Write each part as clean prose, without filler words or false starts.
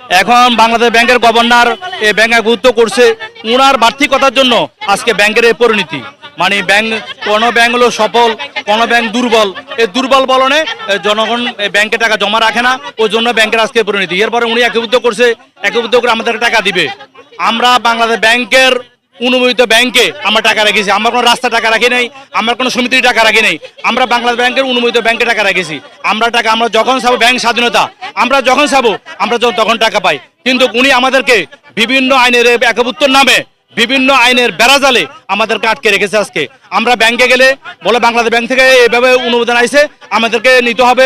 এখন বাংলাদেশ ব্যাংকের গভর্নর এই ব্যাংক গুরুত্ব করছে উনার বার্ষিকতার জন্য আজকে ব্যাংকের এই পরিণতি। মানে ব্যাংক, কোনো ব্যাংক হলো সফল, কোনো ব্যাংক দুর্বল। এই দুর্বল বলনে জনগণ ব্যাংকে টাকা জমা রাখে না, ওই জন্য ব্যাংকের আজকে পরিণতি। এরপরে উনি একীভূত করছে, একীভূত করে আমাদের টাকা দিবে। আমরা বাংলাদেশ ব্যাংকের অনুমোদিত ব্যাংকে আমরা টাকা রেখেছি। আমরা কোনো রাস্তা টাকা রাখি নাই, আমরা কোনো সমিতির টাকা রাখি নাই। আমরা বাংলাদেশ ব্যাংকের অনুমোদিত ব্যাংকে টাকা রেখেছি। আমরা যখন চাবো, ব্যাংক স্বাধীনতা, আমরা যখন চাবো আমরা তখন টাকা পাই। কিন্তু উনি আমাদেরকে বিভিন্ন আইনের একীভূতর নামে বিভিন্ন আইনের বেড়াজালে আমাদেরকে আটকে রেখেছে। আজকে আমরা ব্যাংকে গেলে বলে বাংলাদেশ ব্যাংক থেকে এভাবে অনুমোদন আইছে, আমাদেরকে নিতে হবে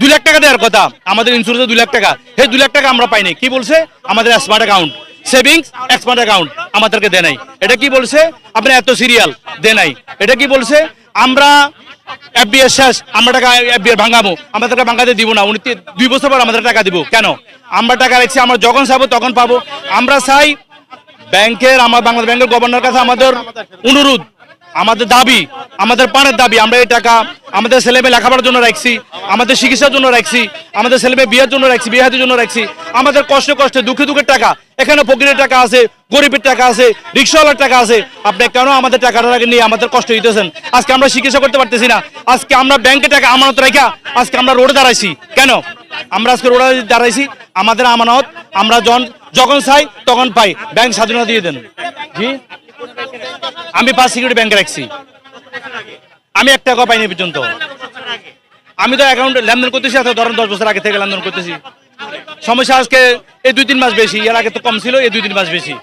2 লাখ টাকা দেওয়ার কথা। আমাদের ইন্স্যুরেন্সে 2 লাখ টাকা, সেই 2 লাখ টাকা আমরা পাইনি। কি বলছে? আমাদের smart account, savings smart account আমাদেরকে দেয় নাই। এটা কি বলছে? আপনি এত সিরিয়াল দেয় নাই। এটা কি বলছে? আমরা এফবিআর শেষ, আমরা টাকা এফবিআর ভাঙাবো, আমাদেরকে ভাঙাতে দিব না। উনি 2 বছর পর আমাদের টাকা দিব। কেন? আমরা টাকা রাখছি, আমরা যখন চাবো তখন পাবো। আমরা চাই ব্যাংকের, আমার বাংলাদেশ ব্যাংকের গভর্নর কাছে আমাদের অনুরোধ, আমাদের দাবি, আমাদের প্রাণের দাবি, আমরা এই টাকা আমাদের ছেলেমেয়ে লেখাপড়ার জন্য রাখছি, আমাদের চিকিৎসার জন্য রাখছি, আমাদের ছেলেমেয়ে বিয়ের জন্য রাখছি, বিয়েহাতির জন্য রাখছি। আমাদের কষ্টে দুঃখের টাকা, এখানে ফকিরের টাকা আছে, গরিবের টাকা আছে, রিক্সাওয়ালার টাকা আছে। আপনি কেন আমাদের টাকাটা নিয়ে আমাদের কষ্ট দিতেছেন? আজকে আমরা চিকিৎসা করতে পারতেছি না। আজকে আমরা ব্যাংকে টাকা আমানত রাখা আজকে আমরা রোডে দাঁড়াইছি। কেন আমরা আজকে রোডে দাঁড়াইছি? আমাদের আমানত আমরা যখন চাই তখন পাই। ব্যাংক স্বাধীনতা দিয়ে দেন। জি, আমি 5 সিকিউরিটি ব্যাংকে রাখছি, আমি 1 টাকা পাইনি পর্যন্ত। আমি তো অ্যাকাউন্টে লেনদেন করতেছি, ধরেন 10 বছর আগে থেকে লেনদেন করতেছি। সমস্যা আজকে এই 2-3 মাস বেশি, এর আগে তো কম ছিল, এই 2-3 মাস বেশি।